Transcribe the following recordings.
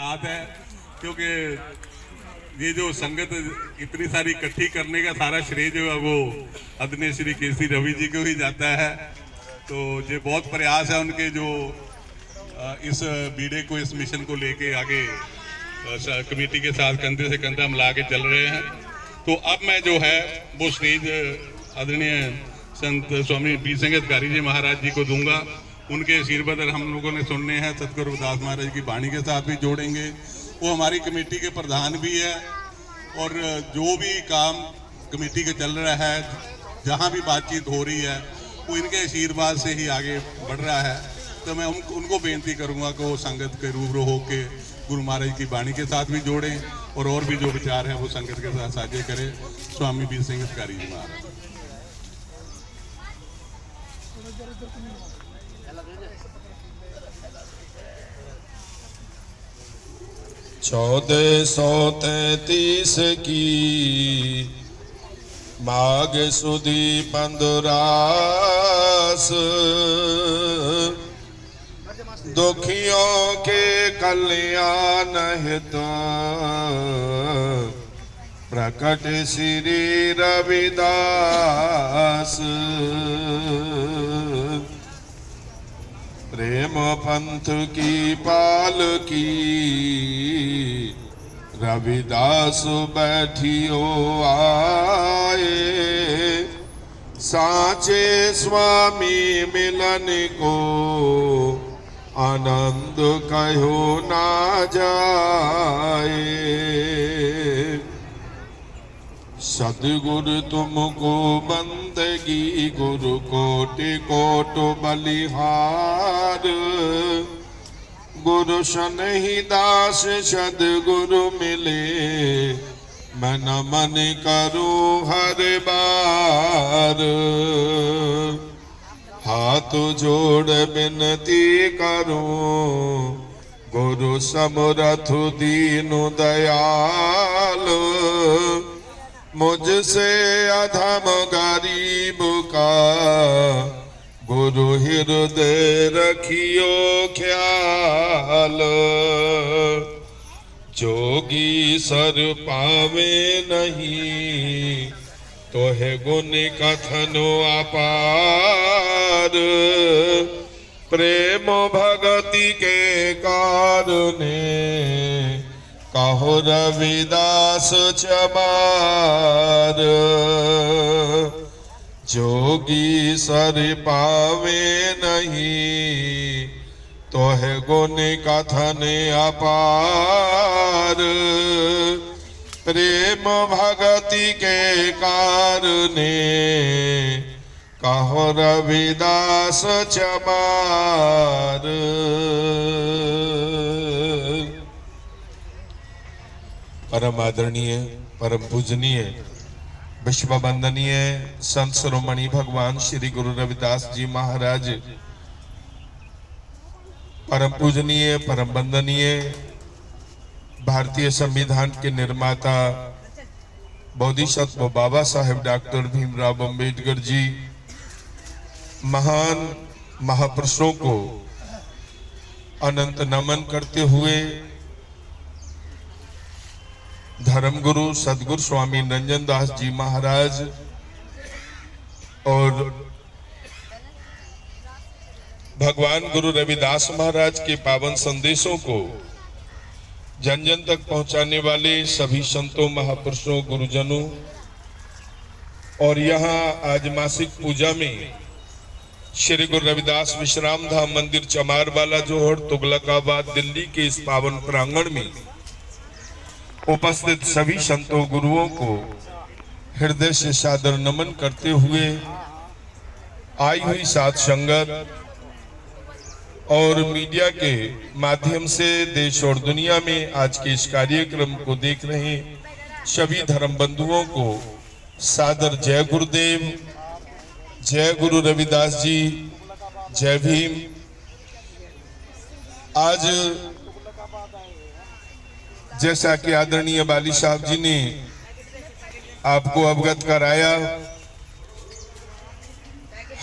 याद है, क्योंकि ये जो संगत इतनी सारी इकट्ठी करने का सारा श्रेय जो है वो आदरणीय श्री केसी रवि जी को ही जाता है। तो ये बहुत प्रयास है उनके जो इस बीड़े को, इस मिशन को लेके आगे कमेटी के साथ कंधे से कंधा मिला के चल रहे हैं। तो अब मैं जो है वो स्टेज आदरणीय संत स्वामी पी सिंह अधिकारी जी महाराज जी को दूंगा। उनके आशीर्वाद हम लोगों ने सुनने हैं, सतगुरु रविदास महाराज की वाणी के साथ भी जोड़ेंगे। वो हमारी कमेटी के प्रधान भी है और जो भी काम कमेटी का चल रहा है, जहाँ भी बातचीत हो रही है, वो इनके आशीर्वाद से ही आगे बढ़ रहा है। तो मैं उनको बेनती करूँगा कि वो संगत के रूबरू होके गुरु महाराज की वाणी के साथ भी जोड़ें और भी जो विचार हैं वो संगत के साथ साझे करें। स्वामी पी सिंह अधिकारी जी महाराज। चौदह 133 की माघ सुदी पंदरास, दुखियों के कल्याण हित प्रकट श्री रविदास। प्रेम पंथ की पालकी रविदास बैठियो आए, साचे स्वामी मिलन को आनंद कहो ना जाए। सदगुरु तुमको बंदगी गुरु कोटि कोट बलिहार, गुरु सनहि दास सदगुरु मिले, मन मन करूं हर बार। हाथ जोड़ विनती करूं गुरु समरथ दीनु दयाल, मुझसे अधम गरीब का गुरु हृदय रखियो ख्याल। जोगी सर पावे नहीं तो है गुण कथन अपार, प्रेम भगति के कारणे कहो रविदास चमार। जोगी सर पावे नहीं तो है गुण कथन अपार, प्रेम भगति के कारणे कहो रविदास चमार। परम आदरणीय, परम पूजनीय, विश्व वंदनीय संत शिरोमणि भगवान श्री गुरु रविदास जी महाराज, परम पूजनीय, परम वंदनीय, भारतीय संविधान के निर्माता बोधिसत्व बाबा साहेब डॉक्टर भीमराव अंबेडकर जी, महान महापुरुषों को अनंत नमन करते हुए धर्मगुरु सदगुरु स्वामी रंजन दास जी महाराज और भगवान गुरु रविदास महाराज के पावन संदेशों को जन जन तक पहुंचाने वाले सभी संतों, महापुरुषों, गुरुजनों और यहाँ आज मासिक पूजा में श्री गुरु रविदास विश्राम धाम मंदिर चमारवाला जोहड़ तुगलकाबाद दिल्ली के इस पावन प्रांगण में उपस्थित सभी संतों, गुरुओं को हृदय से सादर नमन करते हुए आई हुई साथ संगत और मीडिया के माध्यम से देश और दुनिया में आज के इस कार्यक्रम को देख रहे सभी धर्म बंधुओं को सादर जय गुरुदेव, जय गुरु रविदास जी, जय भीम। आज जैसा कि आदरणीय बाली साहब जी ने आपको अवगत कराया,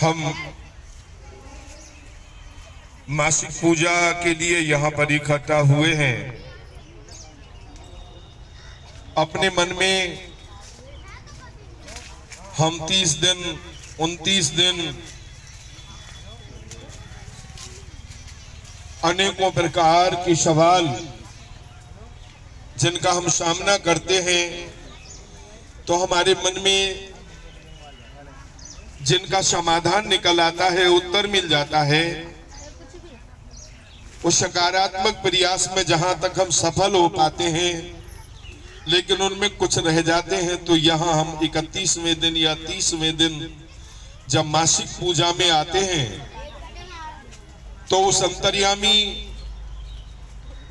हम मासिक पूजा के लिए यहाँ पर इकट्ठा हुए हैं अपने मन में हम 30 दिन 29 दिन अनेकों प्रकार के सवाल जिनका हम सामना करते हैं, तो हमारे मन में जिनका समाधान निकल आता है, उत्तर मिल जाता है, उस सकारात्मक प्रयास में जहां तक हम सफल हो पाते हैं, लेकिन उनमें कुछ रह जाते हैं, तो यहां हम 31वें दिन या 30वें दिन जब मासिक पूजा में आते हैं, तो उस अंतर्यामी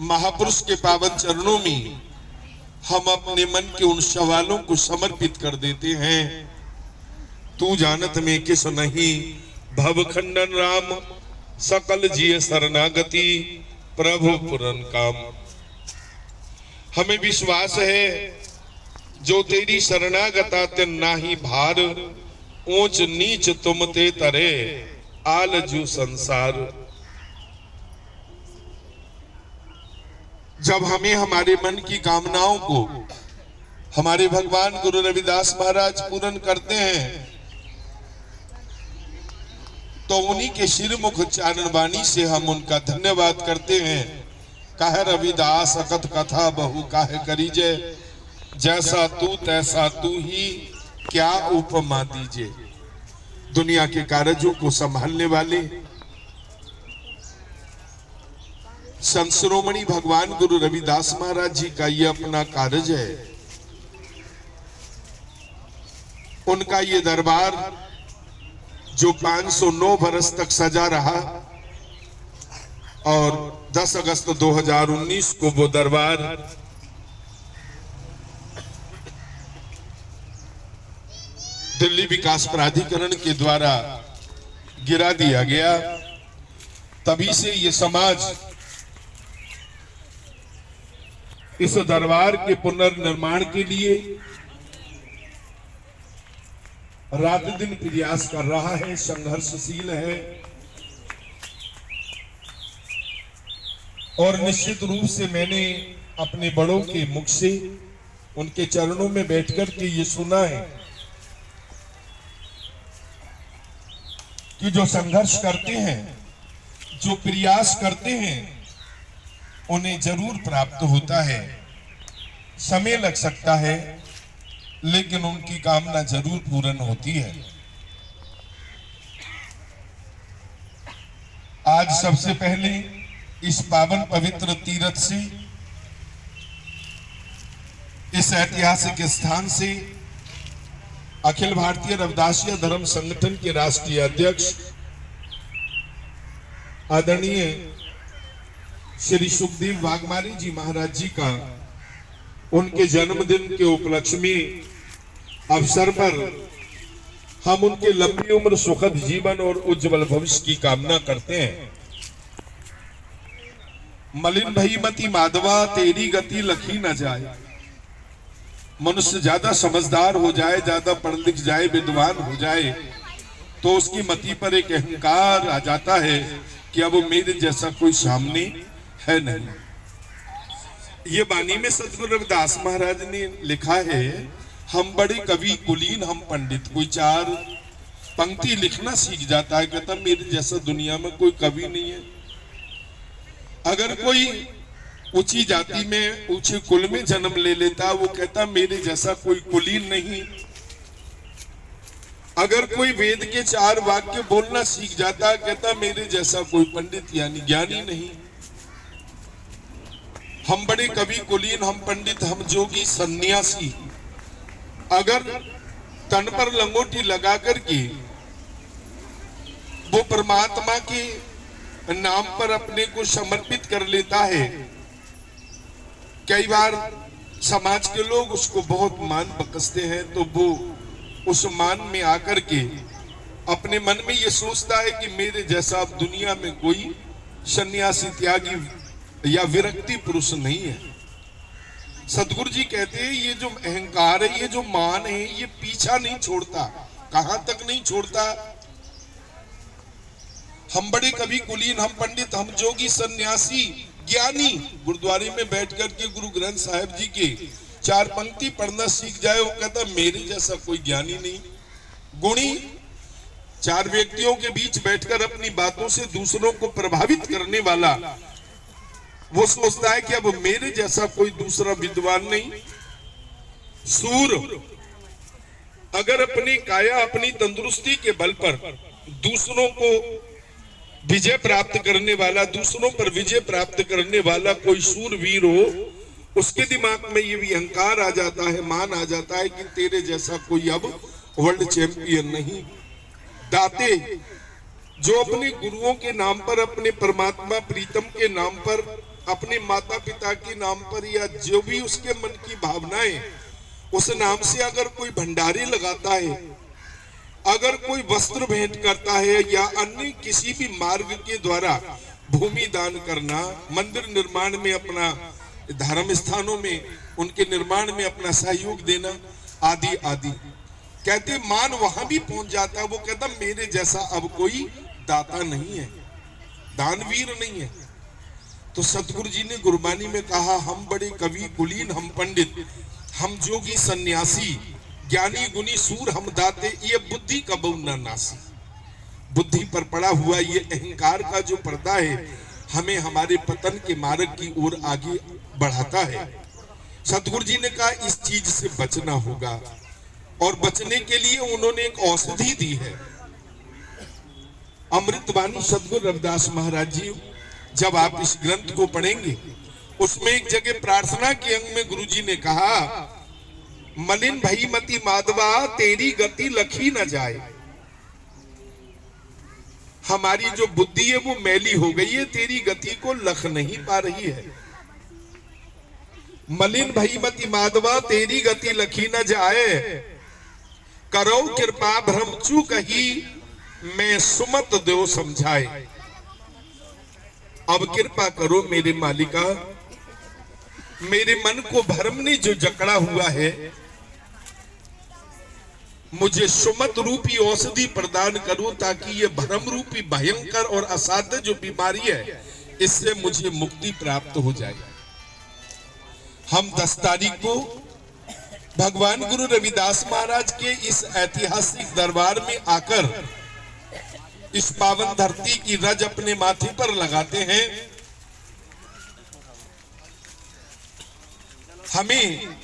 महापुरुष के पावन चरणों में हम अपने मन के उन सवालों को समर्पित कर देते हैं। तू जानत में किस नहीं, भव खंडन राम, सकल जिय शरणागति, प्रभु पुरन काम। हमें विश्वास है जो तेरी शरणागता ते नाही भार, ऊंच नीच तुम ते तरे, आलजू संसार। जब हमें हमारे मन की कामनाओं को हमारे भगवान गुरु रविदास महाराज पूर्ण करते हैं, तो उन्हीं के श्रीमुख उच्चारण वाणी से हम उनका धन्यवाद करते हैं। कह रविदास अकथ कथा बहु काहे करीजे, जैसा तू तैसा तू ही, क्या उपमा दीजे। दुनिया के कार्यों को संभालने वाले संत शिरोमणि भगवान गुरु रविदास महाराज जी का ये अपना कार्य है। उनका ये दरबार जो 509 बरस तक सजा रहा, और 10 अगस्त 2019 को वो दरबार दिल्ली विकास प्राधिकरण के द्वारा गिरा दिया गया। तभी से ये समाज इस दरबार के पुनर्निर्माण के लिए रात दिन प्रयास कर रहा है, संघर्षशील है, और निश्चित रूप से मैंने अपने बड़ों के मुख से उनके चरणों में बैठकर के ये सुना है कि जो संघर्ष करते हैं, जो प्रयास करते हैं, उन्हें जरूर प्राप्त होता है। समय लग सकता है, लेकिन उनकी कामना जरूर पूर्ण होती है। आज सबसे पहले इस पावन पवित्र तीर्थ से, इस ऐतिहासिक स्थान से अखिल भारतीय रविदासिया धर्म संगठन के राष्ट्रीय अध्यक्ष आदरणीय श्री सुखदेव वाघमारे जी महाराज जी का उनके जन्मदिन के उपलक्ष्य में अवसर पर हम उनके लंबी उम्र, सुखद जीवन और उज्जवल भविष्य की कामना करते हैं। मलिन भई मति माधवा, तेरी गति लखी न जाए। मनुष्य ज्यादा समझदार हो जाए, ज्यादा पढ़ लिख जाए, विद्वान हो जाए, तो उसकी मति पर एक अहंकार आ जाता है कि अब मेरे जैसा कोई सामने है नहीं। ये वाणी में सतगुरु रविदास महाराज ने लिखा है, हम बड़े कवि कुलीन हम पंडित। कोई 4 पंक्ति लिखना सीख जाता है, कहता मेरे जैसा दुनिया में कोई कवि नहीं है। अगर कोई ऊंची जाति में, ऊंचे कुल में जन्म ले लेता, वो कहता मेरे जैसा कोई कुलीन नहीं। अगर कोई वेद के 4 वाक्य बोलना सीख जाता, कहता मेरे जैसा कोई पंडित यानी ज्ञानी नहीं। हम बड़े कवि कुलीन हम पंडित हम जोगी सन्यासी, अगर तन पर लंगोटी लगा करके वो परमात्मा के नाम पर अपने को समर्पित कर लेता है, कई बार समाज के लोग उसको बहुत मान बकसते हैं, तो वो उस मान में आकर के अपने मन में ये सोचता है कि मेरे जैसा अब दुनिया में कोई सन्यासी, त्यागी या विरक्ति पुरुष नहीं है। सतगुरु जी कहते हैं ये जो अहंकार है, ये जो मान है, ये पीछा नहीं छोड़ता। कहां तक नहीं छोड़ता? हम बड़े कवि कुलीन हम पंडित हम जोगी सन्यासी ज्ञानी, गुरुद्वारे में बैठ कर के गुरु ग्रंथ साहिब जी के चार पंक्ति पढ़ना सीख जाए, वो कहता मेरे जैसा कोई ज्ञानी नहीं, गुणी। चार व्यक्तियों के बीच बैठकर अपनी बातों से दूसरों को प्रभावित करने वाला, वो सोचता है कि अब मेरे जैसा कोई दूसरा विद्वान नहीं। सूर, अगर अपनी काया, अपनी तंदुरुस्ती के बल पर दूसरों को विजय प्राप्त करने वाला, दूसरों पर विजय प्राप्त करने वाला कोई सूरवीर हो, उसके दिमाग में ये भी अहंकार आ जाता है, मान आ जाता है कि तेरे जैसा कोई अब वर्ल्ड चैंपियन नहीं। दाते, जो अपने गुरुओं के नाम पर, अपने परमात्मा प्रीतम के नाम पर, अपने माता पिता के नाम पर, या जो भी उसके मन की भावनाएं, उस नाम से अगर कोई भंडारे लगाता है, अगर कोई वस्त्र भेंट करता है, या अन्य किसी भी मार्ग के द्वारा भूमि दान करना, मंदिर निर्माण में अपना, धर्म स्थानों में उनके निर्माण में अपना सहयोग देना, आदि आदि, कहते मान वहां भी पहुंच जाता है। वो कहता मेरे जैसा अब कोई दाता नहीं है, दानवीर नहीं है। तो सतगुरु जी ने गुरबानी में कहा, हम बड़े कवि कुलीन, हम पंडित, हम जोगी सन्यासी, ज्ञानी गुनी सूर हम दाते, ये बुद्धि कबू न नासी। बुद्धि पर पड़ा हुआ ये अहंकार का जो पर्दा है, हमें हमारे पतन के मार्ग की ओर आगे बढ़ाता है। सतगुरु जी ने कहा इस चीज से बचना होगा, और बचने के लिए उन्होंने एक औषधि दी है। अमृतवाणी सतगुरु रविदास महाराज जी, जब आप इस ग्रंथ को पढ़ेंगे, उसमें एक जगह प्रार्थना के अंग में गुरु जी ने कहा, मलिन भई मति माधवा, तेरी गति लखी न जाए। हमारी जो बुद्धि है वो मैली हो गई है, तेरी गति को लख नहीं पा रही है। मलिन भई मति माधवा, तेरी गति लखी न जाए, करो कृपा भ्रम चू कही, मैं सुमत देव समझाए। अब कृपा करो मेरे मालिका, मेरे मन को भ्रम ने जो जकड़ा हुआ है, मुझे सुमत रूपी औषधि प्रदान करो, ताकि ये भ्रम रूपी भयंकर और असाध्य जो बीमारी है, इससे मुझे मुक्ति प्राप्त हो जाए। हम 10 तारीख को भगवान गुरु रविदास महाराज के इस ऐतिहासिक दरबार में आकर इस पावन धरती की रज अपने माथे पर लगाते हैं। हमें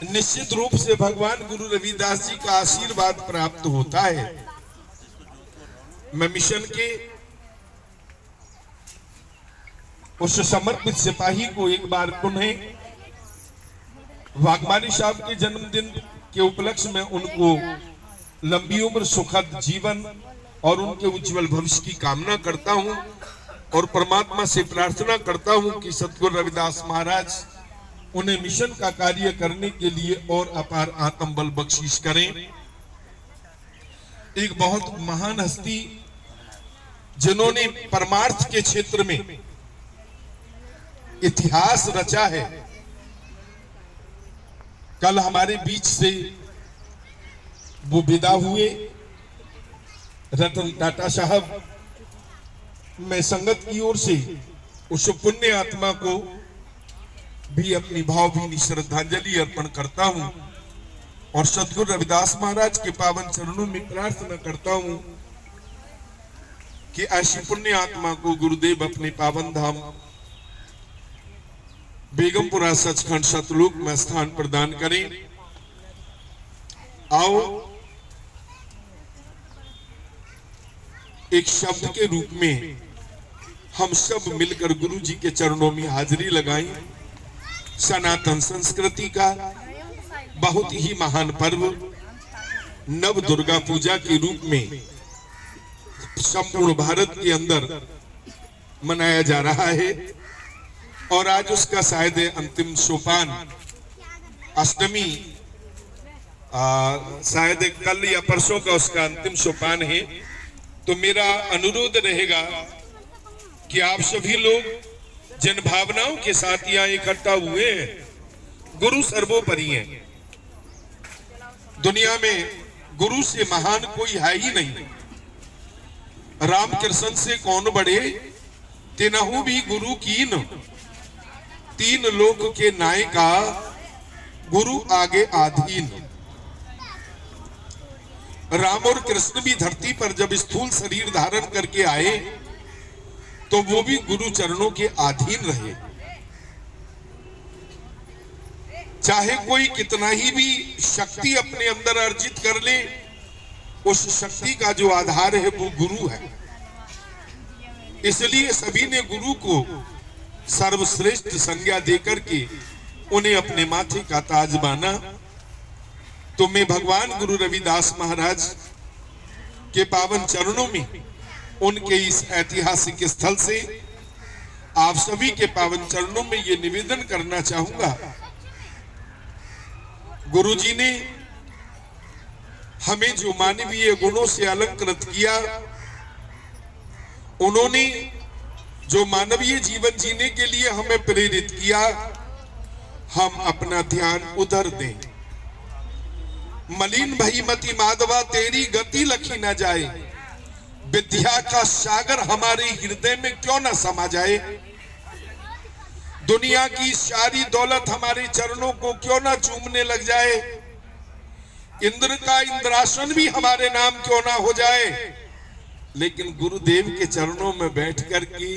निश्चित रूप से भगवान गुरु रविदास जी का आशीर्वाद प्राप्त होता है। मैं मिशन के उस समर्पित सिपाही को एक बार पुनः वाघमारी साहब के जन्मदिन के उपलक्ष्य में उनको लंबी उम्र, सुखद जीवन और उनके उज्जवल भविष्य की कामना करता हूं, और परमात्मा से प्रार्थना करता हूं कि सतगुरु रविदास महाराज उन्हें मिशन का कार्य करने के लिए और अपार आत्म बल बख्शीश करें। एक बहुत महान हस्ती जिन्होंने परमार्थ के क्षेत्र में इतिहास रचा है, कल हमारे बीच से वो विदा हुए। रतन टाटा साहब, मैं संगत की ओर से उस पुण्य आत्मा को भी अपनी भावभीनी श्रद्धांजलि अर्पण करता हूं, और सतगुरु रविदास महाराज के पावन चरणों में प्रार्थना करता हूं कि ऐसी पुण्य आत्मा को गुरुदेव अपने पावन धाम बेगमपुरा सचखंड सतलोक में स्थान प्रदान करें। आओ एक शब्द के रूप में हम सब मिलकर गुरु जी के चरणों में हाजिरी लगाएं। सनातन संस्कृति का बहुत ही महान पर्व नव दुर्गा पूजा के रूप में संपूर्ण भारत के अंदर मनाया जा रहा है, और आज उसका शायद अंतिम सोपान अष्टमी, शायद कल या परसों का उसका अंतिम सोपान है। तो मेरा अनुरोध रहेगा कि आप सभी लोग जिन भावनाओं के साथ यहाँ इकट्ठा हुए हैं, गुरु सर्वोपरि है। दुनिया में गुरु से महान कोई है ही नहीं। रामकृष्ण से कौन बड़े, तिनहु भी गुरु कीन, तीन लोक के नायका, गुरु आगे आधीन। राम और कृष्ण भी धरती पर जब स्थूल शरीर धारण करके आए तो वो भी गुरु चरणों के अधीन रहे। चाहे कोई कितना ही भी शक्ति अपने अंदर अर्जित कर ले, उस शक्ति का जो आधार है वो गुरु है। इसलिए सभी ने गुरु को सर्वश्रेष्ठ संज्ञा देकर के उन्हें अपने माथे का ताज माना। तो मैं भगवान गुरु रविदास महाराज के पावन चरणों में, उनके इस ऐतिहासिक स्थल से आप सभी के पावन चरणों में ये निवेदन करना चाहूंगा, गुरु जी ने हमें जो मानवीय गुणों से अलंकृत किया, उन्होंने जो मानवीय जीवन जीने के लिए हमें प्रेरित किया, हम अपना ध्यान उधर दें। मलिन भई मति माधवा तेरी गति लखी न जाए, विद्या का सागर हमारे हृदय में क्यों न समा जाए। दुनिया की सारी दौलत हमारे चरणों को क्यों ना चूमने लग जाए। इंद्र का इंद्रासन भी हमारे नाम क्यों ना हो जाए। लेकिन गुरुदेव के चरणों में बैठकर के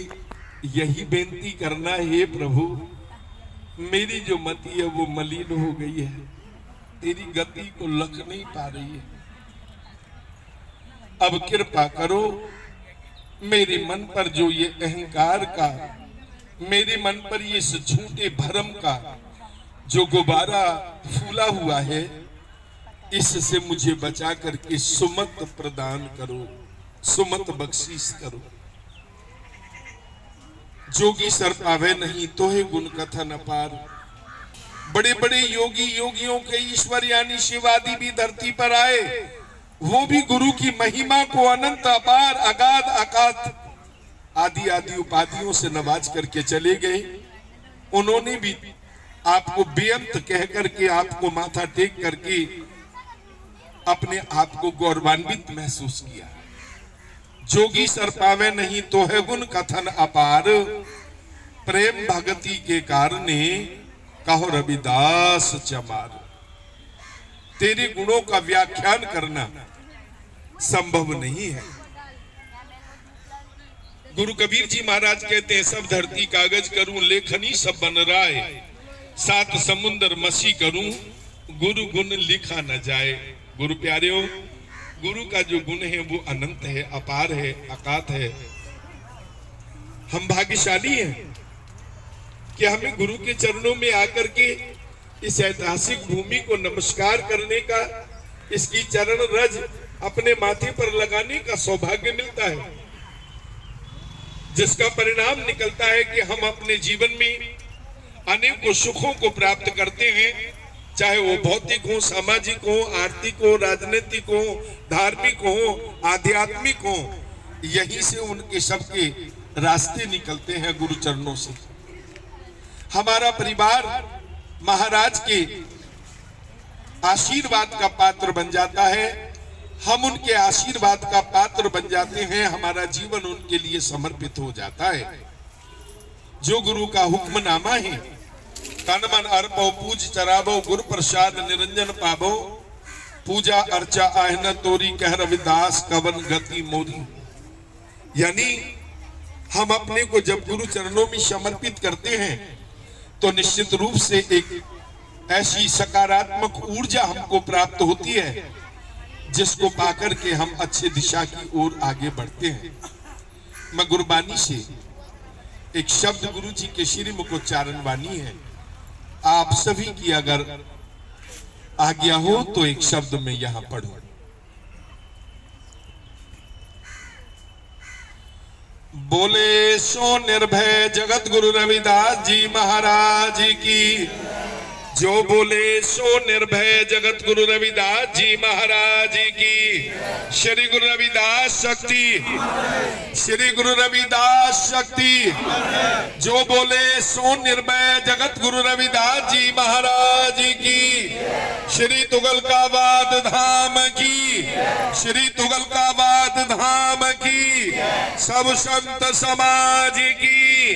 यही बेनती करना, हे प्रभु मेरी जो मति है वो मलिन हो गई है, तेरी गति को लख नहीं पा रही है। अब कृपा करो, मेरे मन पर जो ये अहंकार का, मेरे मन पर ये झूठे भरम का जो गुब्बारा फूला हुआ है, इससे मुझे बचा करके सुमत प्रदान करो, सुमत बख्शीश करो। जोगी सर पावे नहीं तो है गुण कथन अपार। बड़े बड़े योगी योगियों के ईश्वर यानी शिवादि भी धरती पर आए, वो भी गुरु की महिमा को अनंत अपार अगाध अकात आदि आदि उपाधियों से नवाज करके चले गए। उन्होंने भी आपको बेअंत कह करके, आपको माथा टेक करके अपने आप को गौरवान्वित महसूस किया। जोगी सर पावे नहीं तो है गुण कथन अपार, प्रेम भगति के कारणे कहो रविदास चमार। तेरे गुणों का व्याख्यान करना संभव नहीं है। गुरु कबीर जी महाराज कहते हैं, सब धरती कागज करूं लेखनी सब बन राय, सात समुंदर मसी करूं गुरु गुण लिखा न जाए। गुरु प्यारेओ, गुरु का जो गुण है वो अनंत है, अपार है, अकात है। हम भाग्यशाली हैं कि हमें गुरु के चरणों में आकर के इस ऐतिहासिक भूमि को नमस्कार करने का, इसकी चरण रज अपने माथे पर लगाने का सौभाग्य मिलता है, जिसका परिणाम निकलता है कि हम अपने जीवन में अनेकों सुखों को प्राप्त करते हैं, चाहे वो भौतिक हो, सामाजिक हो, आर्थिक हो, राजनीतिक हो, धार्मिक हो, आध्यात्मिक हो। यहीं से उनके सबके रास्ते निकलते हैं गुरु चरणों से। हमारा परिवार महाराज के आशीर्वाद का पात्र बन जाता है, हम उनके आशीर्वाद का पात्र बन जाते हैं, हमारा जीवन उनके लिए समर्पित हो जाता है। जो गुरु का हुक्मनामा है, तन मन अर्पो पूज चराबो गुरु प्रसाद निरंजन पाबो, पूजा अर्चा आहन तोरी कह रविदास कवन गति मोरी। यानी हम अपने को जब गुरु चरणों में समर्पित करते हैं तो निश्चित रूप से एक ऐसी सकारात्मक ऊर्जा हमको प्राप्त होती है, जिसको पाकर के हम अच्छे दिशा की ओर आगे बढ़ते हैं। मैं गुरबानी से एक शब्द गुरु जी के श्री मुखोच्चारण वाणी है, आप सभी की अगर आज्ञा हो तो एक शब्द में यहां पढ़ूं। बोले सो निर्भय जगत गुरु रविदास जी महाराज की, जो बोले सो निर्भय जगत गुरु रविदास जी महाराज की। श्री गुरु रविदास शक्ति, श्री गुरु रविदास शक्ति। जो बोले सो निर्भय जगत गुरु रविदास जी महाराज की। श्री तुगलकाबाद धाम की, श्री तुगलकाबाद धाम की, सब संत समाज की,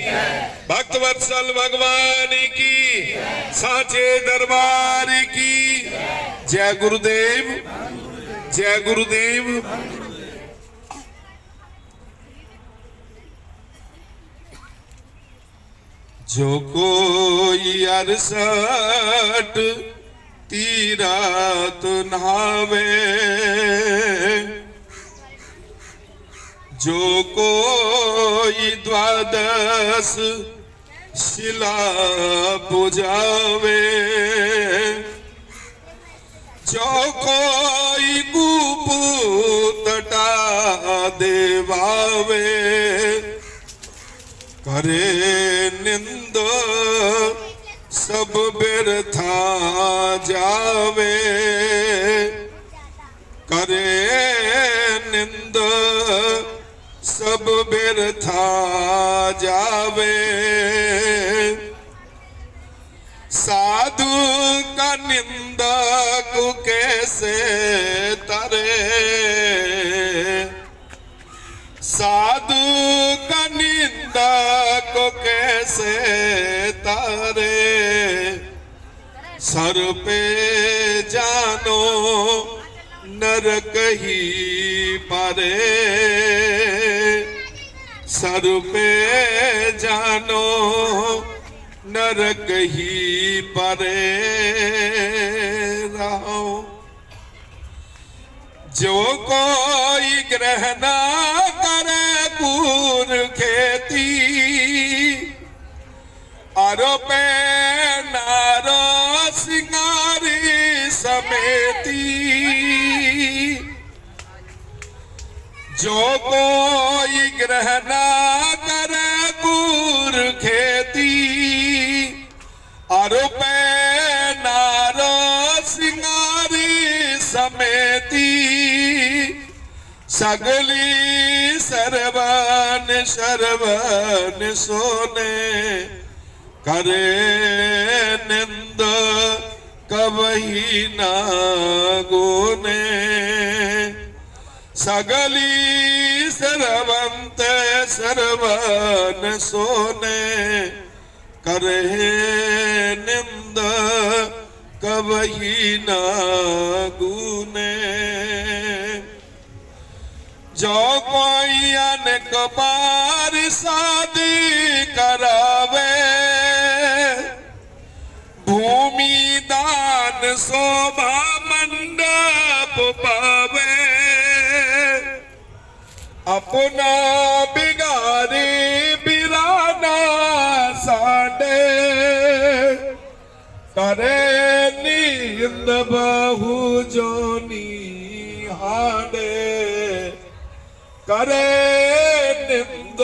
भक्तवत्सल भगवान की। साचे दरबार की जय गुरुदेव, जय गुरुदेव। जो कोई 68 तीरथ नहावे, जो कोई 12 शिला बुझावे, जो कोई कुपुतटा देवावे, करे निंद सब व्यर्था जावे, करे निंद सब व्यर्था जावे। साधु का निंदक कैसे तरे, साधु का निंदक कैसे तारे, सर पे जानो नरक ही पारे, सर पे जानो नरक ही परे रहो। जो कोई ग्रहण करे पूर खेती, आरो पे नारो सिंगारी समेती, जो कोई ग्रहण करे पूर खेती, आरो पे नारो सिंगारी समेती, सगली सरवन शरवन सोने, करे निंद कबही ना गुने, सगली सरवंत सरवन सोने, करे निंद कबही ना गुने। जो कोई अनेक बार शादी करावे, भूमि दान शोभा मंडप पावे, अपना बिगारी बिराना साडे, करे नींद बहु जोनी हाडे, करे निंद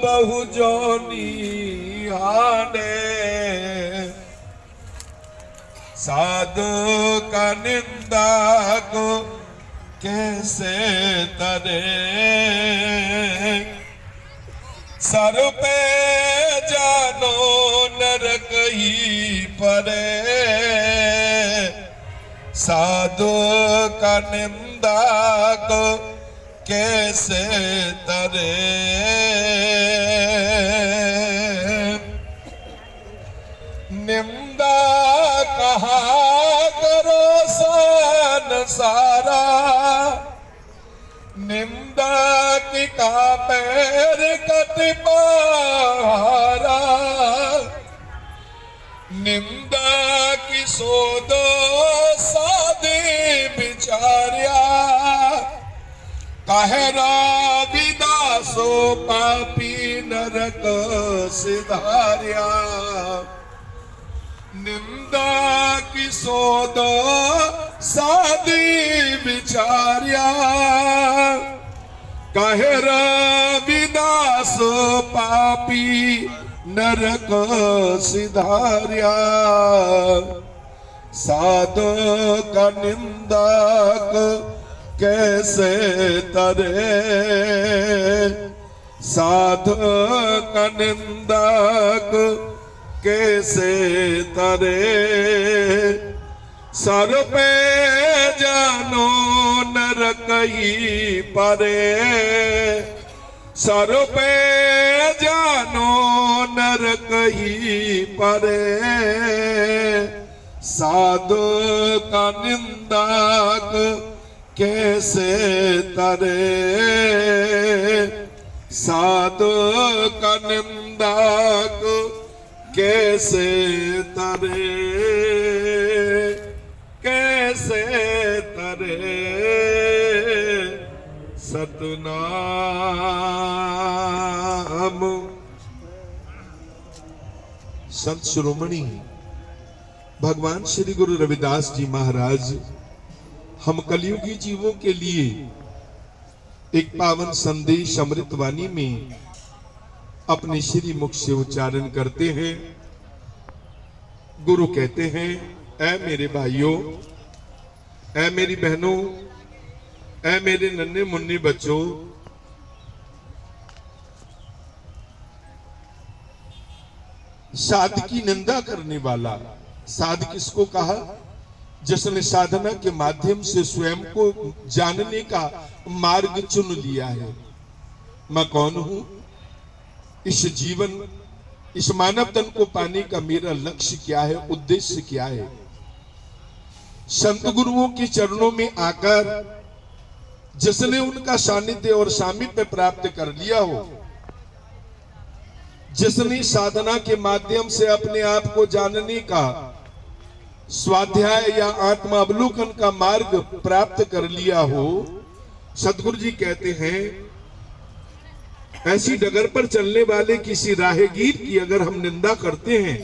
बहु जोनी हाडे। साधु का निंदा को कैसे तरे, सर पे जानो नरक ही परे, साधु का निंदा को कैसे तरे। निंदा कहा करो संसारा, निंदा की का पैर कट पहारा, निंदा की सोदो सादे बिचारिया, कहरा विदासो पापी नरक सिधारिया, निंदा की सोदो सादी बिचारिया, कहरा विदास पापी नरक सिधारिया। साधु का निंदक कैसे तरे, साधु का निंदक कैसे तरे, सर पे जानो नरक ही परे, सर पे जानो नरक ही परे। साधु का निंदक कैसे तरे, साधु का निंदक कैसे तरे, कैसे तरे सतनाम। संत शिरोमणि भगवान श्री गुरु रविदास जी महाराज हम कलयुगी जीवों के लिए एक पावन संदेश अमृतवाणी में अपने श्री मुख से उच्चारण करते हैं। गुरु कहते हैं, ऐ मेरे भाइयों, ऐ मेरी बहनों, ऐ मेरे नन्हे मुन्ने बच्चों, साध की निंदा करने वाला, साध किसको कहा? जिसने साधना के माध्यम से स्वयं को जानने का मार्ग चुन लिया है। मैं कौन हूं? इस जीवन, इस मानव तन को पाने का मेरा लक्ष्य क्या है, उद्देश्य क्या है? संत गुरुओं के चरणों में आकर जिसने उनका सानिध्य और सामीप्य प्राप्त कर लिया हो, जिसने साधना के माध्यम से अपने आप को जानने का स्वाध्याय या आत्मा अवलोकन का मार्ग प्राप्त कर लिया हो, सदगुरु जी कहते हैं ऐसी डगर पर चलने वाले किसी राहगीर की अगर हम निंदा करते हैं,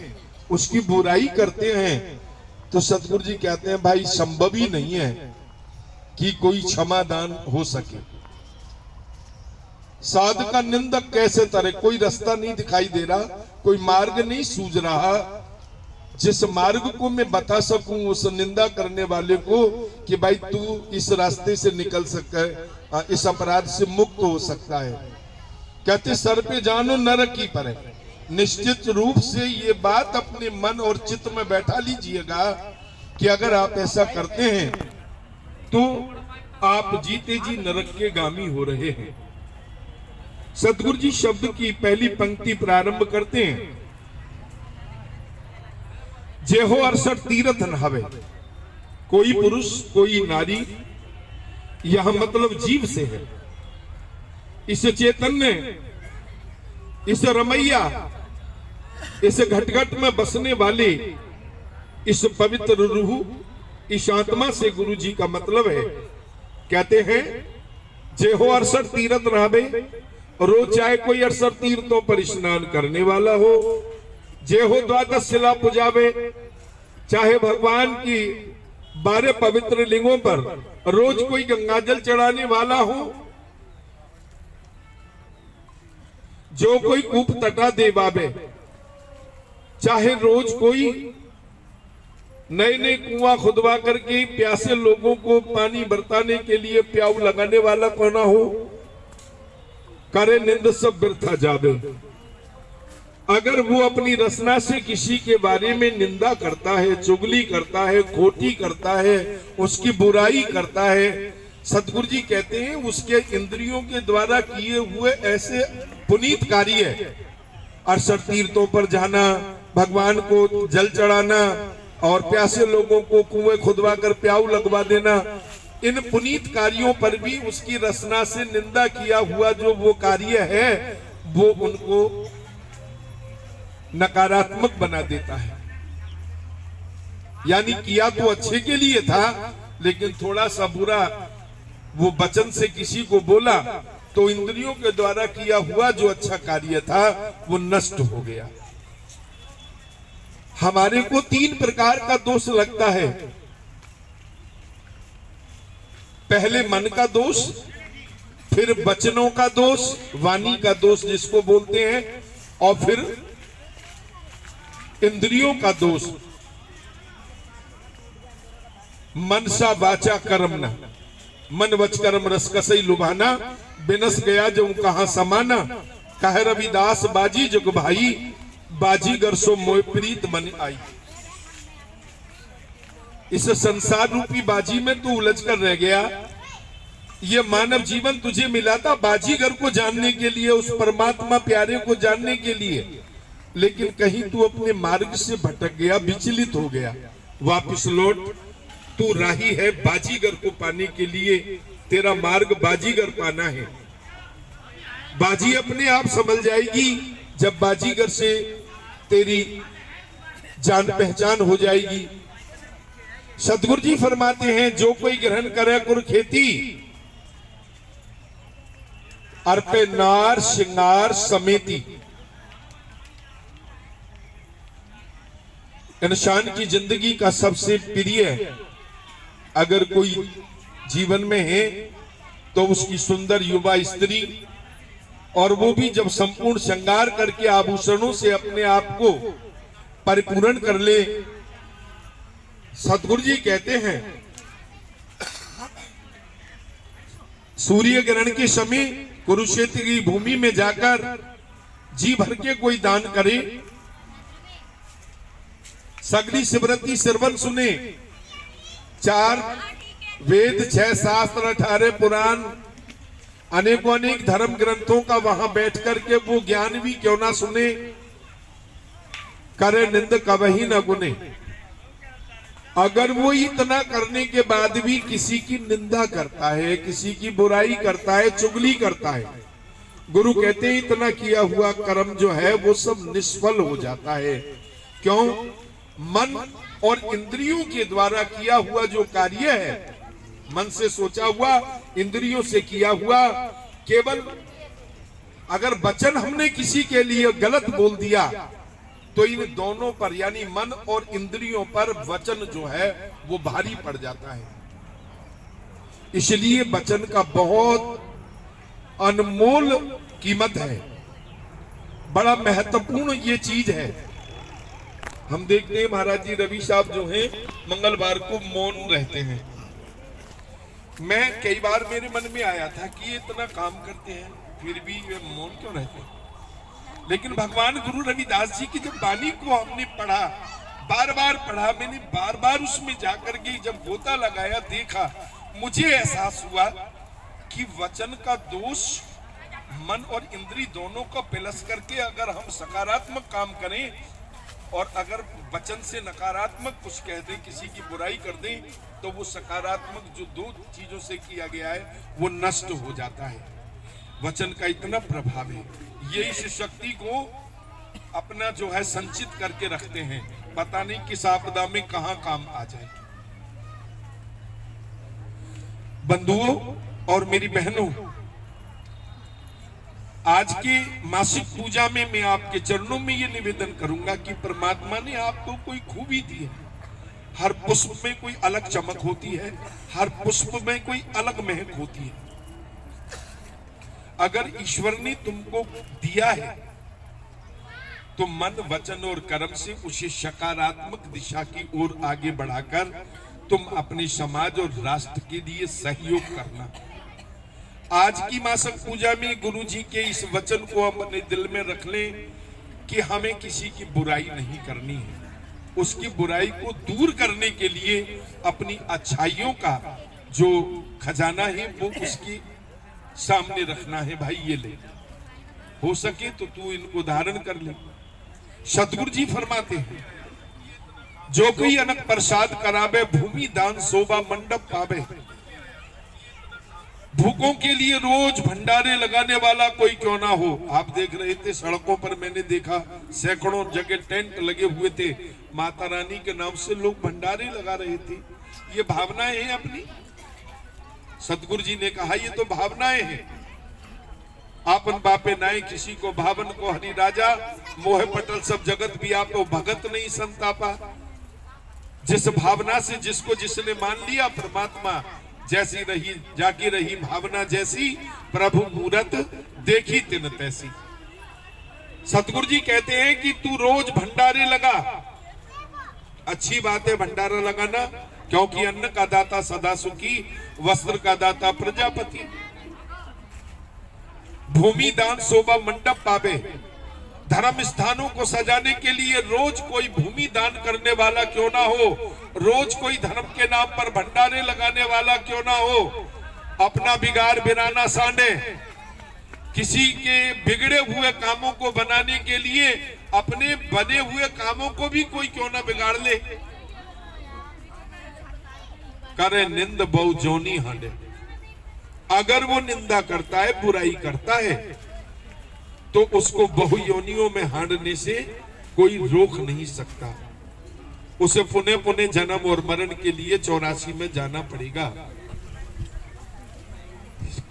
उसकी बुराई करते हैं, तो सदगुरु जी कहते हैं भाई संभव ही नहीं है कि कोई क्षमादान हो सके। साध का निंदक कैसे तरे, कोई रास्ता नहीं दिखाई दे रहा, कोई मार्ग नहीं सूझ रहा जिस मार्ग को मैं बता सकूं उस निंदा करने वाले को कि भाई तू इस रास्ते से निकल सकता है, इस अपराध से मुक्त हो सकता है। कहते सर पे जानो नरक की पर है। निश्चित रूप से ये बात अपने मन और चित्त में बैठा लीजिएगा कि अगर आप ऐसा करते हैं तो आप जीते जी नरक के गामी हो रहे हैं। सदगुरु जी शब्द की पहली पंक्ति प्रारंभ करते हैं, जेहो 68 तीर्थ नहावे। कोई पुरुष कोई नारी, यह मतलब जीव से है। इस चैतन्य, इस रमैया, इस घटघट में बसने वाले इस पवित्र रूह, इस आत्मा से गुरु जी का मतलब है। कहते हैं जेहो 68 तीर्थ नहावे, रोज चाहे कोई 68 तीर्थों पर स्नान करने वाला हो, जेहो 12 शिला पुजावे, चाहे भगवान की 12 पवित्र लिंगों पर रोज कोई गंगाजल चढ़ाने वाला हो, जो कोई कूप तटा दे बाबे, चाहे रोज कोई नए नए कुआं खुदवा करके प्यासे लोगों को पानी बरताने के लिए प्याऊ लगाने वाला कौन हो, करे निंद सब व्यर्था जावे। अगर वो अपनी रचना से किसी के बारे में निंदा करता है, चुगली करता है, खोटी करता है, उसकी बुराई करता है, सदगुरु जी कहते हैं उसके इंद्रियों के द्वारा किए हुए ऐसे पुनीत कार्य, 68 तीर्थों पर जाना, भगवान को जल चढ़ाना और प्यासे लोगों को कुएं खुदवा कर प्याऊ लगवा देना, इन पुनीत कार्यों पर भी उसकी रचना से निंदा किया हुआ जो वो कार्य है वो उनको नकारात्मक बना देता है। यानी किया तो अच्छे के लिए था, लेकिन थोड़ा सा बुरा वो वचन से किसी को बोला तो इंद्रियों के द्वारा किया हुआ जो अच्छा कार्य था वो नष्ट हो गया। हमारे को 3 प्रकार का दोष लगता है। पहले मन का दोष, फिर वचनों का दोष, वाणी का दोष जिसको बोलते हैं, और फिर इंद्रियों का दोष। मनसा वाचा कर्म न, मन वच कर्म रस कसई लुभाना, बिनस गया जो कहां समाना, कह रविदास बाजी जुग भाई, बाजीगर सो मोय प्रीत मन आई। इस संसार रूपी बाजी में तू उलझ कर रह गया। ये मानव जीवन तुझे मिला था बाजीगर को जानने के लिए, उस परमात्मा प्यारे को जानने के लिए, लेकिन कहीं तू अपने मार्ग से भटक गया, विचलित हो गया। वापस लौट, तू राही है बाजीगर को पाने के लिए, तेरा मार्ग बाजीगर पाना है। बाजी अपने आप संभल जाएगी जब बाजीगर से तेरी जान पहचान हो जाएगी। सतगुरु जी फरमाते हैं, जो कोई ग्रहण करे कुर खेती, अर्पे नार श्रृंगार समेती। इंसान की जिंदगी का सबसे प्रिय अगर कोई जीवन में है तो उसकी सुंदर युवा स्त्री, और वो भी जब संपूर्ण श्रृंगार करके आभूषणों से अपने आप को परिपूर्ण कर ले। सतगुरु जी कहते हैं, सूर्य ग्रहण के समय कुरुक्षेत्र की भूमि में जाकर जी भर के कोई दान करे, सगली स्मृति श्रवण सुने, 4 वेद 6 शास्त्र 18 पुराण अनेकों अनेक धर्म ग्रंथों का वहां बैठ करके वो ज्ञान भी क्यों ना सुने, करे निंद कबही न गुने। अगर वो इतना करने के बाद भी किसी की निंदा करता है, किसी की बुराई करता है, चुगली करता है, गुरु कहते हैं इतना किया हुआ कर्म जो है वो सब निष्फल हो जाता है। क्यों? मन और इंद्रियों के द्वारा किया हुआ जो कार्य है, मन से सोचा हुआ, इंद्रियों से किया हुआ, केवल अगर वचन हमने किसी के लिए गलत बोल दिया तो इन दोनों पर यानी मन और इंद्रियों पर वचन जो है वो भारी पड़ जाता है। इसलिए वचन का बहुत अनमोल कीमत है, बड़ा महत्वपूर्ण ये चीज है। हम देखते हैं महाराज जी रवि साहब जो हैं मंगलवार को मौन रहते हैं। मैं कई बार मेरे मन में आया था कि ये इतना काम करते हैं फिर भी वे मौन क्यों रहते हैं, लेकिन भगवान गुरु रविदास जी की जब वाणी को हमने पढ़ा, बार बार पढ़ा, मैंने बार बार उसमें जाकर के जब गोता लगाया, देखा, मुझे एहसास हुआ कि वचन का दोष मन और इंद्री दोनों को पिलस करके अगर हम सकारात्मक काम करें और अगर वचन से नकारात्मक कुछ कह दें, किसी की बुराई कर दें, तो वो सकारात्मक जो 2 चीजों से किया गया है वो नष्ट हो जाता है। वचन का इतना प्रभाव है, ये इस शक्ति को अपना जो है संचित करके रखते हैं, पता नहीं किस आपदा में कहां काम आ जाए। बंधुओं और मेरी बहनों, आज की मासिक पूजा में मैं आपके चरणों में ये निवेदन करूंगा कि परमात्मा ने आपको कोई खूबी दी है। हर पुष्प में कोई अलग चमक होती है, हर पुष्प में कोई अलग महक होती है। अगर ईश्वर ने तुमको दिया है तो मन, वचन और कर्म से उसे सकारात्मक दिशा की ओर आगे बढ़ाकर तुम अपने समाज और राष्ट्र के लिए सहयोग करना। आज की मासिक पूजा में गुरु जी के इस वचन को अपने दिल में रख लें कि हमें किसी की बुराई नहीं करनी है, उसकी बुराई को दूर करने के लिए अपनी अच्छाइयों का जो खजाना है वो उसके सामने रखना है। भाई ये ले, हो सके तो तू इनको धारण कर ले। सतगुरु जी फरमाते हैं, जो कोई अनक प्रसाद करावे, भूमि दान शोभा मंडप पावे। भूखों के लिए रोज भंडारे लगाने वाला कोई क्यों ना हो। आप देख रहे थे सड़कों पर, मैंने देखा सैकड़ों जगह टेंट लगे हुए थे, माता रानी के नाम से लोग भंडारे लगा रहे थे। ये भावनाएं हैं अपनी। सतगुरु जी ने कहा ये तो भावनाएं हैं। आपन बापे नाय किसी को भावन को हरि राजा, मोह पटल सब जगत भी आप भगत नहीं संतापा। जिस भावना से जिसको जिसने मान लिया, परमात्मा जैसी रही जागी रही भावना जैसी, प्रभु मूरत देखी तिन तैसी। सतगुरु जी कहते हैं कि तू रोज भंडारे लगा। अच्छी बात है भंडारा लगाना, क्योंकि अन्न का दाता सदा सुखी, वस्त्र का दाता प्रजापति। भूमि दान शोभा मंडप पावे। धर्म स्थानों को सजाने के लिए रोज कोई भूमि दान करने वाला क्यों ना हो, रोज कोई धर्म के नाम पर भंडारे लगाने वाला क्यों ना हो। अपना बिगाड़ बिराना साने, किसी के बिगड़े हुए कामों को बनाने के लिए अपने बने हुए कामों को भी कोई क्यों ना बिगाड़ ले। करे निंद बहु जोनी हांडे। अगर वो निंदा करता है, बुराई करता है, तो उसको बहु योनियों में हांडने से कोई रोक नहीं सकता। उसे पुनः पुनः जन्म और मरण के लिए 84 में जाना पड़ेगा।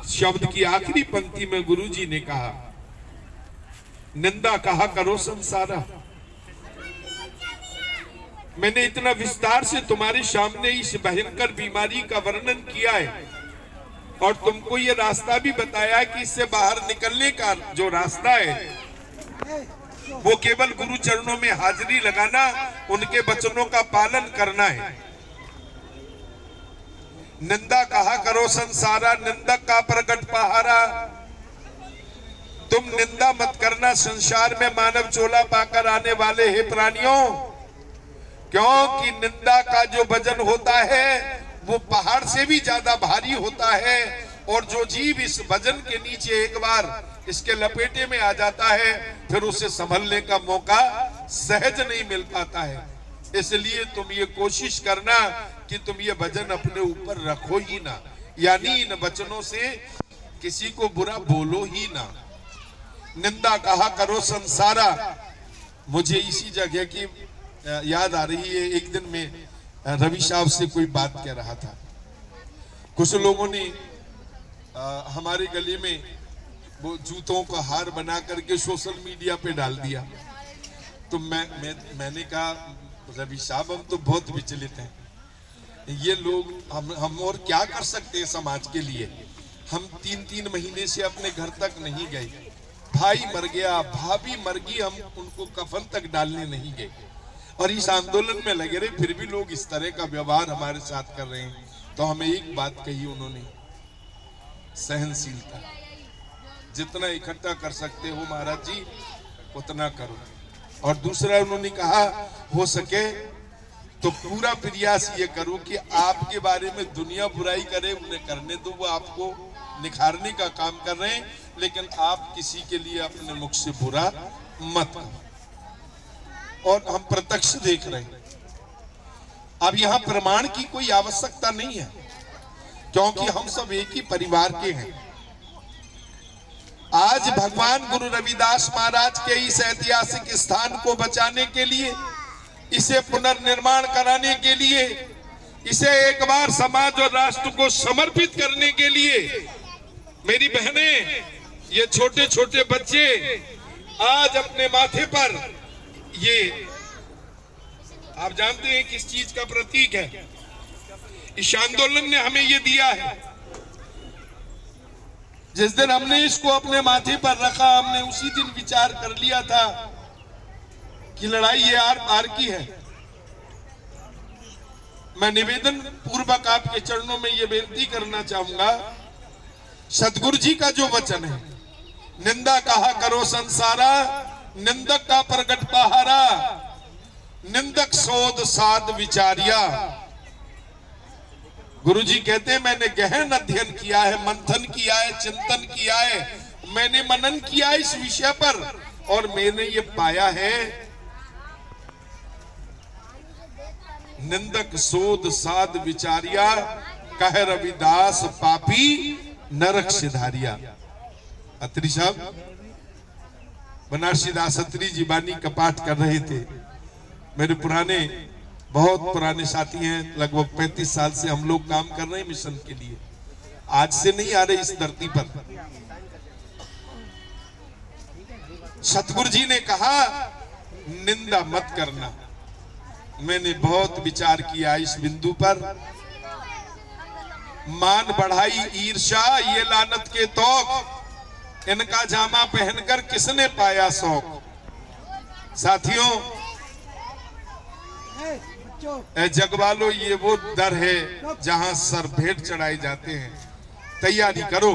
शब्द की आखिरी पंक्ति में गुरुजी ने कहा, निंदा कहा करो संसारा। मैंने इतना विस्तार से तुम्हारे सामने इस भयंकर बीमारी का वर्णन किया है और तुमको ये रास्ता भी बताया कि इससे बाहर निकलने का जो रास्ता है वो केवल गुरु चरणों में हाजिरी लगाना, उनके वचनों का पालन करना है। निंदा कहा करो संसारा, निंदक का प्रकट पहारा। तुम निंदा मत करना, संसार में मानव चोला पाकर आने वाले हे प्राणियों, क्योंकि निंदा का जो वजन होता है वो पहाड़ से भी ज्यादा भारी होता है। और जो जीव इस वजन के नीचे एक बार इसके लपेटे में आ जाता है, फिर उसे संभलने का मौका सहज नहीं मिल पाता है। इसलिए तुम ये कोशिश करना कि तुम ये वजन अपने ऊपर रखो ही ना, यानी इन वचनों से किसी को बुरा बोलो ही ना। निंदा कहा करो संसारा। मुझे इसी जगह की याद आ रही है। एक दिन में रवि साहब से कोई बात कह रहा था। कुछ लोगों ने हमारे गले में वो जूतों का हार बना करके सोशल मीडिया पे डाल दिया। तो मैंने कहा रवि साहब हम तो बहुत विचलित हैं, ये लोग हम और क्या कर सकते हैं समाज के लिए। हम 3-3 महीने से अपने घर तक नहीं गए, भाई मर गया, भाभी मर गई, हम उनको कफन तक डालने नहीं गए और इस आंदोलन में लगे रहे, फिर भी लोग इस तरह का व्यवहार हमारे साथ कर रहे हैं। तो हमें एक बात कही उन्होंने, सहनशीलता। जितना इकट्ठा कर सकते हो महाराज जी उतना करो। और दूसरा उन्होंने कहा हो सके तो पूरा प्रयास ये करो कि आपके बारे में दुनिया बुराई करे, उन्हें करने दो, वो आपको निखारने का काम कर रहे हैं, लेकिन आप किसी के लिए अपने मुख से बुरा मत करो। और हम प्रत्यक्ष देख रहे हैं। अब यहां प्रमाण की कोई आवश्यकता नहीं है, क्योंकि हम सब एक ही परिवार के हैं। आज भगवान गुरु रविदास महाराज के इस ऐतिहासिक स्थान को बचाने के लिए, इसे पुनर्निर्माण कराने के लिए, इसे एक बार समाज और राष्ट्र को समर्पित करने के लिए, मेरी बहनें, ये छोटे छोटे बच्चे आज अपने माथे पर, ये आप जानते हैं किस चीज का प्रतीक है। इस आंदोलन ने हमें ये दिया है। जिस दिन हमने इसको अपने माथे पर रखा, हमने उसी दिन विचार कर लिया था कि लड़ाई ये आर पार की है। मैं निवेदन पूर्वक आपके चरणों में ये बेनती करना चाहूंगा, सतगुरु जी का जो वचन है, निंदा कहा करो संसारा, निंदक का प्रकट पहारा, निंदक सोध साध विचारिया। गुरु जी कहते हैं मैंने गहन अध्ययन किया है, मंथन किया है, चिंतन किया है, मैंने मनन किया है इस विषय पर, और मैंने ये पाया है निंदक सोध साध विचारिया, कह रविदास पापी नरक सिधारिया। अत्री साहब बनारसी दास अत्री जी बानी का पाठ कर रहे थे। मेरे पुराने, बहुत पुराने साथी हैं, लगभग 35 साल से हम लोग काम कर रहे हैं मिशन के लिए, आज से नहीं आ रहे इस धरती पर। सतगुरु जी ने कहा निंदा मत करना। मैंने बहुत विचार किया इस बिंदु पर। मान बढ़ाई ईर्षा ये लानत के तौक, इनका जामा पहनकर किसने पाया शौक। साथियों, जगवालो, ये वो दर है जहां सर भेंट चढ़ाए जाते हैं। तैयारी करो।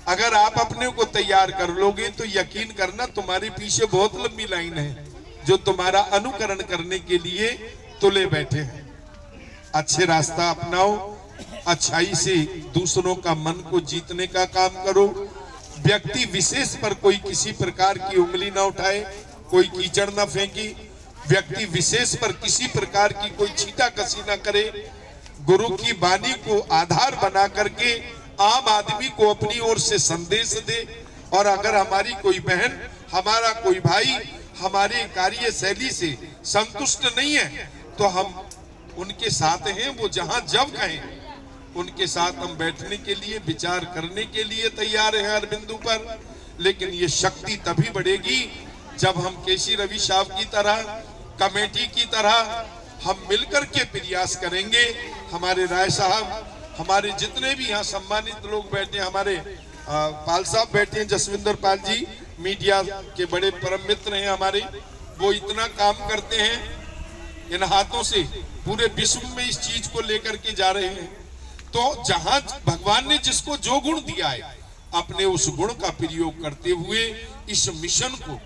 अगर आप अपने को तैयार कर लोगे तो यकीन करना तुम्हारे पीछे बहुत लंबी लाइन है जो तुम्हारा अनुकरण करने के लिए तुले बैठे हैं। अच्छे रास्ता अपनाओ, अच्छाई से दूसरों का मन को जीतने का काम करो। व्यक्ति विशेष पर कोई किसी प्रकार की उंगली ना उठाए, कोई कीचड़ ना फेंकी, व्यक्ति विशेष पर किसी प्रकार की कोई छीटा कसी ना करे। गुरु की वाणी को आधार बना करके आम आदमी को अपनी ओर से संदेश दे। और अगर हमारी कोई बहन, हमारा कोई भाई हमारे कार्य शैली से संतुष्ट नहीं है तो हम उनके साथ हैं, वो जहां जब कहें उनके साथ हम बैठने के लिए, विचार करने के लिए तैयार हैं हर बिंदु पर। लेकिन ये शक्ति तभी बढ़ेगी जब हम केसी रवि साहब की तरह, कमेटी की तरह हम मिलकर के प्रयास करेंगे। हमारे राय साहब, हमारे जितने भी यहाँ सम्मानित लोग बैठे, हमारे पाल साहब बैठे हैं, जसविंदर पाल जी, मीडिया के बड़े परम मित्र हैं हमारे, वो इतना काम करते हैं इन हाथों से, पूरे विश्व में इस चीज को लेकर के जा रहे हैं। तो जहां भगवान ने जिसको जो गुण दिया है, अपने उस गुण का प्रयोग करते हुए इस मिशन को,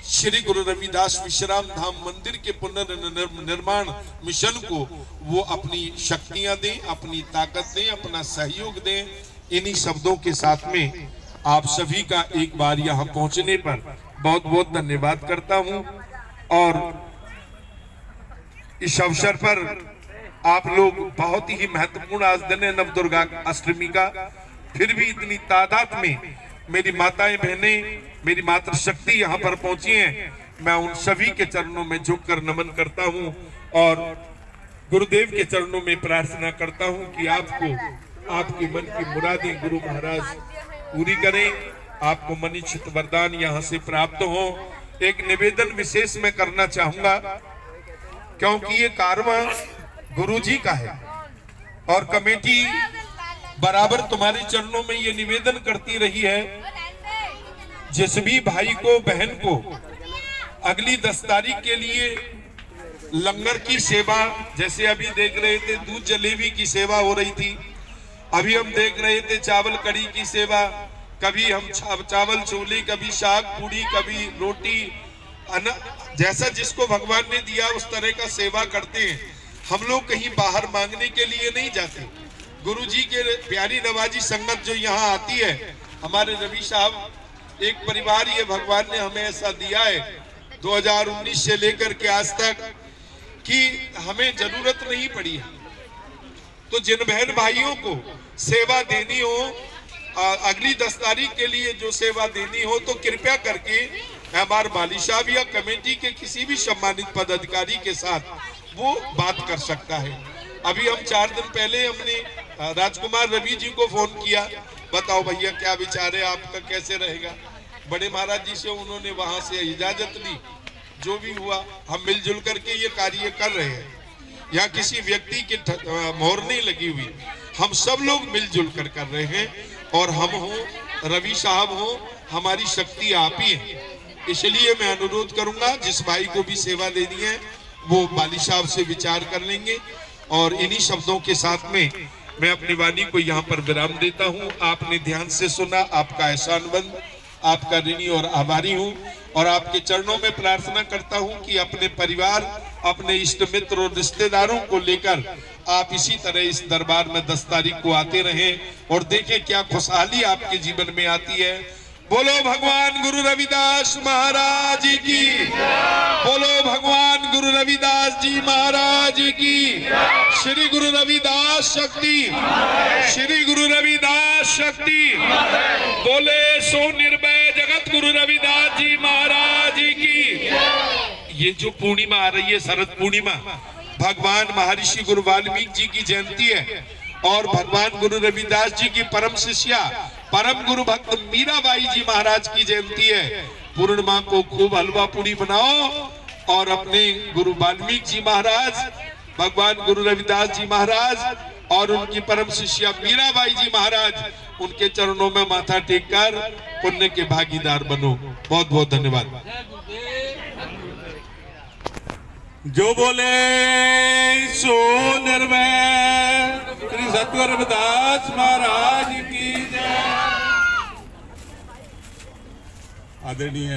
श्री गुरु रविदास विश्राम धाम मंदिर के पुनर्निर्माण मिशन को वो अपनी शक्तियां दें, अपनी ताकत दें, अपना सहयोग दें। इन्हीं शब्दों के साथ में आप सभी का एक बार यहाँ पहुंचने पर बहुत बहुत धन्यवाद करता हूं। और इस अवसर पर आप लोग बहुत ही महत्वपूर्ण आज दिन है नवदुर्गा अष्टमी का, फिर भी इतनी तादाद में मेरी माताएं बहनें, मेरी मातृशक्ति यहाँ पर पहुंची हैं। मैं उन सभी के चरणों में झुककर नमन करता हूं और गुरुदेव के चरणों में प्रार्थना करता हूं कि आपको आपके मन की मुरादें गुरु महाराज पूरी करें, आपको मनीषित वरदान यहाँ से प्राप्त हो। एक निवेदन विशेष मैं करना चाहूंगा, क्योंकि ये कारवां गुरु जी का है और कमेटी बराबर तुम्हारे चरणों में ये निवेदन करती रही है, जिस भी भाई को, बहन को अगली 10 तारीख के लिए लंगर की सेवा, जैसे अभी देख रहे थे दूध जलेबी की सेवा हो रही थी, अभी हम देख रहे थे चावल कड़ी की सेवा, कभी हम चावल छोले, कभी साग पूड़ी, कभी रोटी, जैसा जिसको भगवान ने दिया उस तरह का सेवा करते हैं। हम लोग कहीं बाहर मांगने के लिए नहीं जाते। गुरु जी के प्यारी नवाजी संगत जो यहाँ आती है, हमारे रवि साहब एक परिवार, ये भगवान ने हमें ऐसा दिया है 2019 से लेकर के आज तक कि हमें जरूरत नहीं पड़ी है। तो जिन बहन भाइयों को सेवा देनी हो, अगली 10 तारीख के लिए जो सेवा देनी हो, तो कृपया करके हमारे बाली साहब या कमेटी के किसी भी सम्मानित पदाधिकारी के साथ वो बात कर सकता है। अभी हम 4 दिन पहले हमने राजकुमार रवि जी को फोन किया, बताओ भैया क्या विचार है आपका, कैसे रहेगा। बड़े महाराज जी से उन्होंने वहां से इजाजत ली, जो भी हुआ हम मिलजुल करके ये कार्य कर रहे हैं। यहाँ किसी व्यक्ति की मोहर नहीं लगी हुई, हम सब लोग मिलजुल कर रहे हैं। और हम हो, रवि साहब हो, हमारी शक्ति आप ही है। इसलिए मैं अनुरोध करूंगा, जिस भाई को भी सेवा देनी है वो बाली साहब से विचार कर लेंगे। और इन्हीं शब्दों के साथ में मैं अपनी वाणी को यहाँ पर विराम देता हूँ। आपने ध्यान से सुना, आपका एहसानमंद, आपका ऋणी और आभारी हूँ। और आपके चरणों में प्रार्थना करता हूँ कि अपने परिवार, अपने इष्ट मित्र और रिश्तेदारों को लेकर आप इसी तरह इस दरबार में 10 तारीख को आते रहें और देखें क्या खुशहाली आपके जीवन में आती है। बोलो भगवान गुरु रविदास महाराज की, बोलो भगवान गुरु रविदास जी महाराज की। श्री गुरु रविदास शक्ति, श्री गुरु रविदास शक्ति। बोले सो निर्भय जगत गुरु रविदास जी महाराज की। ये जो पूर्णिमा आ रही है, शरद पूर्णिमा, भगवान महर्षि गुरु वाल्मीकि जी की जयंती है और भगवान गुरु रविदास जी की परम शिष्या, परम गुरु भक्त मीराबाई जी महाराज की जयंती है। पूर्णिमा को खूब हलवा पूरी बनाओ और अपने गुरु वाल्मीकि जी महाराज, भगवान गुरु रविदास जी महाराज और उनकी परम शिष्या मीराबाई जी महाराज, उनके चरणों में माथा टेक कर पुण्य के भागीदार बनो। बहुत बहुत धन्यवाद। जो बोले सो निर्भय श्री सतगुरु रविदास महाराज की जय। आदरणीय